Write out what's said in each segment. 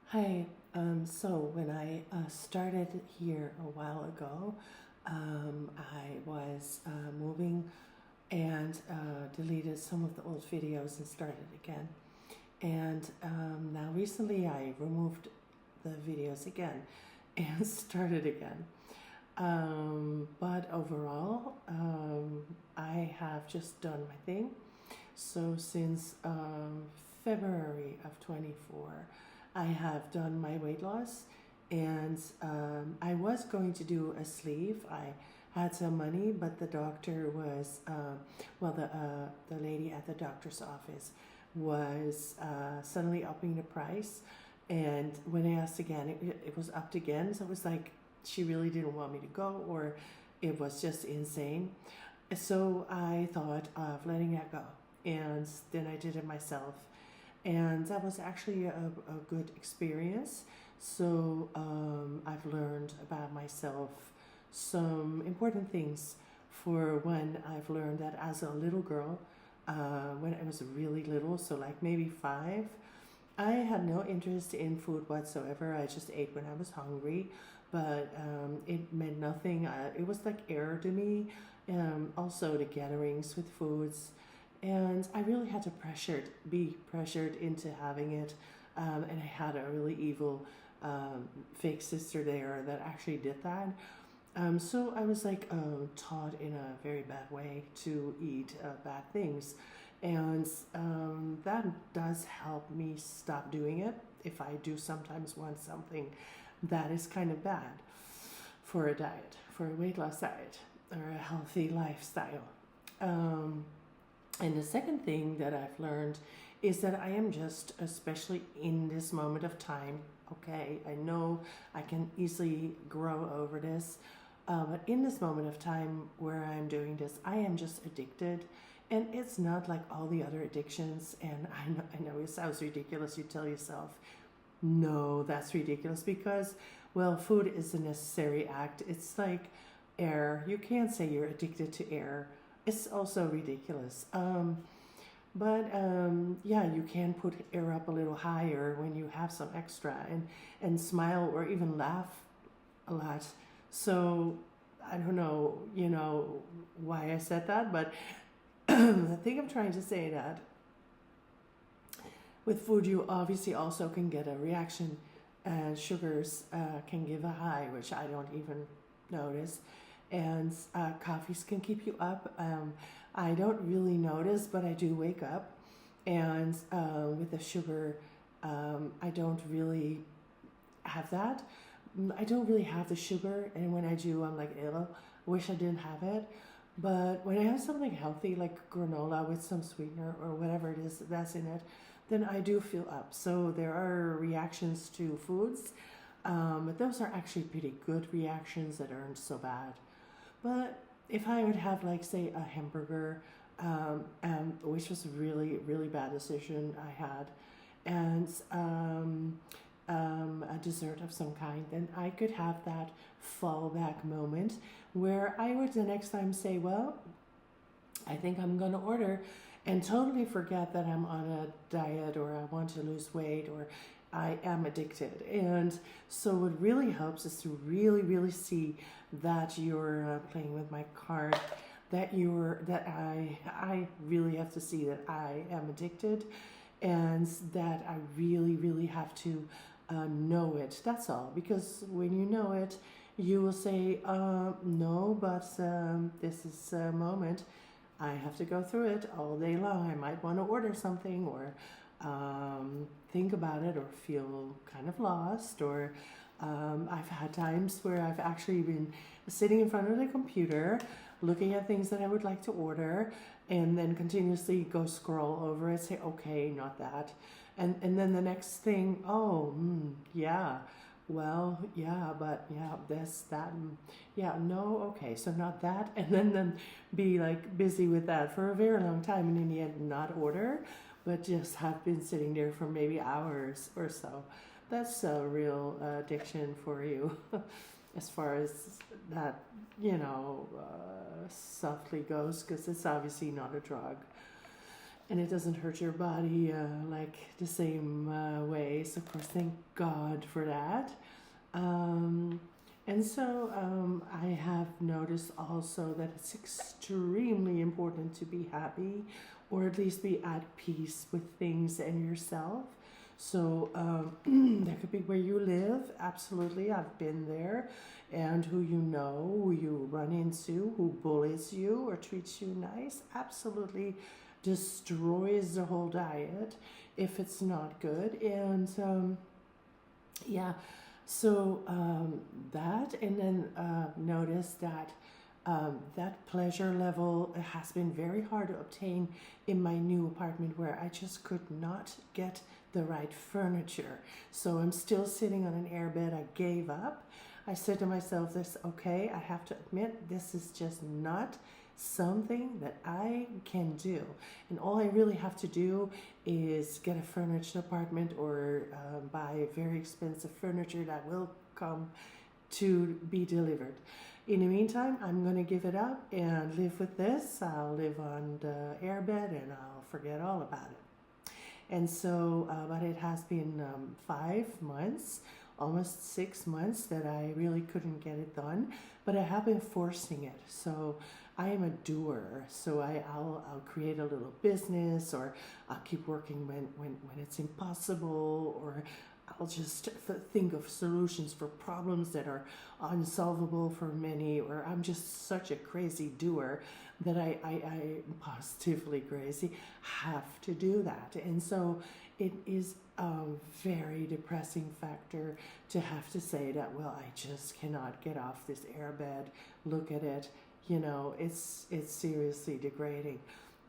Hi. So when I started here a while ago, I was moving and deleted some of the old videos and started again. And now recently I removed the videos again and started again. But overall, I have just done my thing. So since February of 24, I have done my weight loss, and I was going to do a sleeve. I had some money, but the doctor was, the lady at the doctor's office was suddenly upping the price. And when I asked again, it was upped again. So it was like she really didn't want me to go, or it was just insane. So I thought of letting that go, and then I did it myself, and that was actually a good experience. So I've learned about myself some important things. For one, I've learned that as a little girl, when I was really little, so like maybe 5, I had no interest in food whatsoever. I just ate when I was hungry, but it meant nothing. It was like air to me. Also, the gatherings with foods, and I really had to be pressured into having it. And I had a really evil fake sister there that actually did that. So I was like taught in a very bad way to eat bad things, and that does help me stop doing it if I do sometimes want something that is kind of bad for a diet, for a weight loss diet, or a healthy lifestyle. Um, and the second thing that I've learned is that I am just, especially in this moment of time, okay, I know I can easily grow over this, but in this moment of time where I'm doing this, I am just addicted. And it's not like all the other addictions. And I know it sounds ridiculous. You tell yourself, no, that's ridiculous because, well, food is a necessary act. It's like air. You can't say you're addicted to air. It's also ridiculous. But yeah, you can put air up a little higher when you have some extra, and smile or even laugh a lot. So I don't know, why I said that, but I think I'm trying to say that with food, you obviously also can get a reaction. Sugars can give a high, which I don't even notice, and coffees can keep you up. I don't really notice, but I do wake up, and with the sugar, I don't really have that. I don't really have the sugar, and when I do, I'm like, ew, wish I didn't have it. But when I have something healthy like granola with some sweetener or whatever it is that's in it, then I do feel up. So there are reactions to foods, but those are actually pretty good reactions that aren't so bad. But if I would have, like, say, a hamburger, which was a really, really bad decision I had, and a dessert of some kind, then I could have that fallback moment where I would the next time say, well, I think I'm going to order, and totally forget that I'm on a diet or I want to lose weight or I am addicted. And so what really helps is to really, really see that you're playing with my card, that I really have to see that I am addicted, and that I really, really have to know it. That's all. Because when you know it, you will say, no, but this is a moment. I have to go through it all day long. I might want to order something, or think about it, or feel kind of lost, or I've had times where I've actually been sitting in front of the computer looking at things that I would like to order, and then continuously go scroll over it, say, okay, not that. And then the next thing, oh, yeah, well, yeah, but yeah, this, that, yeah, no, okay, so not that. And then be like busy with that for a very long time, and in the end, not order, but just have been sitting there for maybe hours or so. That's a real addiction for you, as far as that, softly goes, because it's obviously not a drug, and it doesn't hurt your body like the same way. place. Of course, thank God for that. Um, and so I have noticed also that it's extremely important to be happy, or at least be at peace with things and yourself. So that could be where you live. Absolutely, I've been there. And who you know, who you run into, who bullies you or treats you nice, absolutely destroys the whole diet if it's not good. And yeah, so that, and then notice that that pleasure level has been very hard to obtain in my new apartment, where I just could not get the right furniture. So I'm still sitting on an airbed. I gave up. I said to myself, this, okay, I have to admit, this is just not something that I can do. And all I really have to do is get a furnished apartment, or buy very expensive furniture that will come to be delivered. In the meantime, I'm going to give it up and live with this. I'll live on the airbed and I'll forget all about it. And so, but it has been 5 months, almost 6 months, that I really couldn't get it done, but I have been forcing it. So I am a doer. So I'll create a little business, or I'll keep working when it's impossible, or I'll just think of solutions for problems that are unsolvable for many, or I'm just such a crazy doer that I positively crazy, have to do that. And so it is a very depressing factor to have to say that, well, I just cannot get off this airbed. Look at it. You know, it's seriously degrading.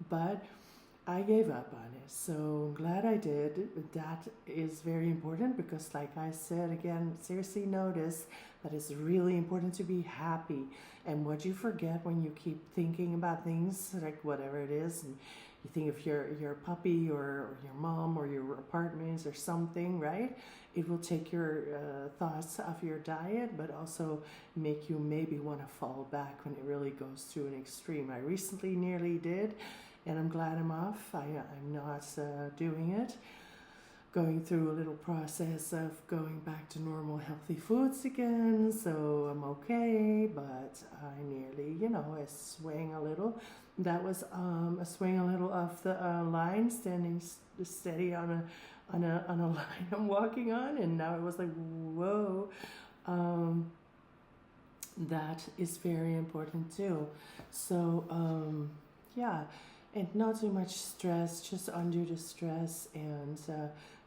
But I gave up on it. So I'm glad I did. That is very important, because like I said, again, seriously notice that it's really important to be happy. And what you forget when you keep thinking about things, like whatever it is, and you think of your puppy or your mom or your apartments or something, right? It will take your thoughts off your diet, but also make you maybe want to fall back when it really goes to an extreme. I recently nearly did, and I'm glad I'm off. I'm not doing it. Going through a little process of going back to normal healthy foods again, so I'm okay, but I nearly, I swaying a little. That was a swing a little off the line, standing steady on a line I'm walking on, and now it was like, whoa. That is very important too. So yeah, and not too much stress, just undo the stress, and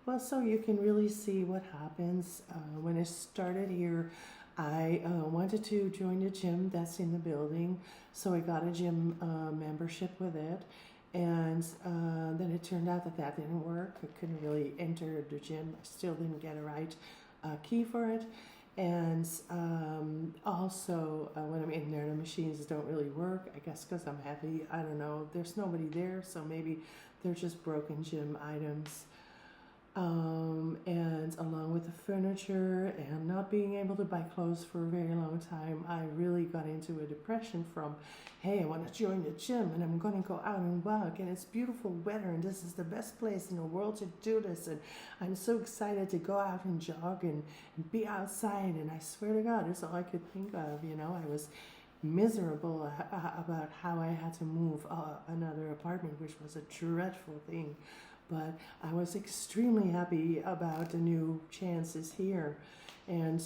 well, so you can really see what happens. When I started here, I wanted to join the gym that's in the building, so I got a gym membership with it, and then it turned out that didn't work. I couldn't really enter the gym. I still didn't get a right key for it, and also when I'm in there, the machines don't really work, I guess because I'm heavy. I don't know. There's nobody there, so maybe they're just broken gym items. And along with the furniture and not being able to buy clothes for a very long time, I really got into a depression from, hey, I want to join the gym and I'm going to go out and walk, and it's beautiful weather and this is the best place in the world to do this, and I'm so excited to go out and jog and be outside, and I swear to God, that's all I could think of. I was miserable about how I had to move another apartment, which was a dreadful thing. But I was extremely happy about the new chances here. And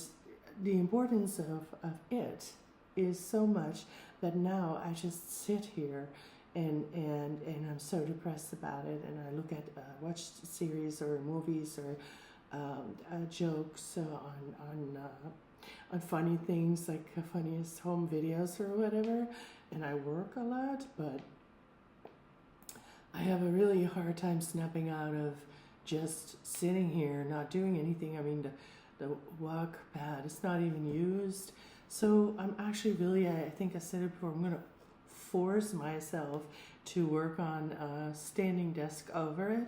the importance of it is so much that now I just sit here and I'm so depressed about it. And I look at, watch series or movies or jokes on funny things, like funniest home videos or whatever. And I work a lot, but I have a really hard time snapping out of just sitting here, not doing anything. I mean, the walk pad is not even used. So I'm actually really, I think I said it before, I'm going to force myself to work on a standing desk over it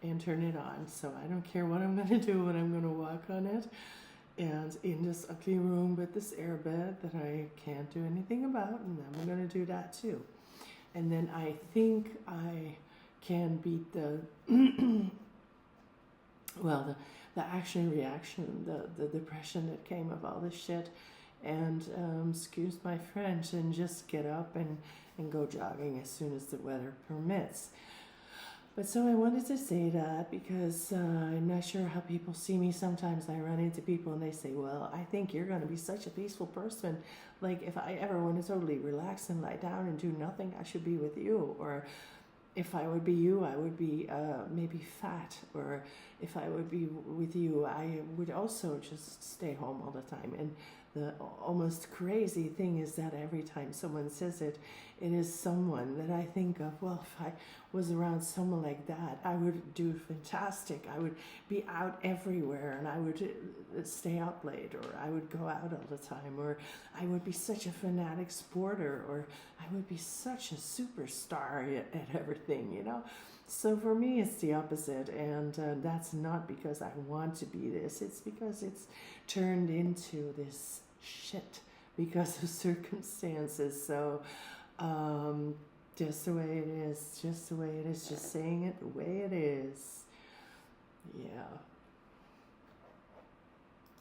and turn it on. So I don't care what I'm going to do when I'm going to walk on it. And in this ugly room with this airbed that I can't do anything about, and I'm going to do that too. And then I think I can beat the well, the action reaction, the depression that came of all this shit, and excuse my French, and just get up and go jogging as soon as the weather permits. But so I wanted to say that because I'm not sure how people see me. Sometimes I run into people and they say, well, I think you're going to be such a peaceful person. Like, if I ever want to totally relax and lie down and do nothing, I should be with you. Or if I would be you, I would be maybe fat. Or if I would be with you, I would also just stay home all the time. And the almost crazy thing is that every time someone says it, it is someone that I think of, well, if I was around someone like that, I would do fantastic. I would be out everywhere, and I would stay up late, or I would go out all the time, or I would be such a fanatic sporter, or I would be such a superstar at everything, you know? So for me, it's the opposite, and that's not because I want to be this. It's because it's turned into this shit because of circumstances. So just the way it is, just the way it is, just saying it the way it is. Yeah.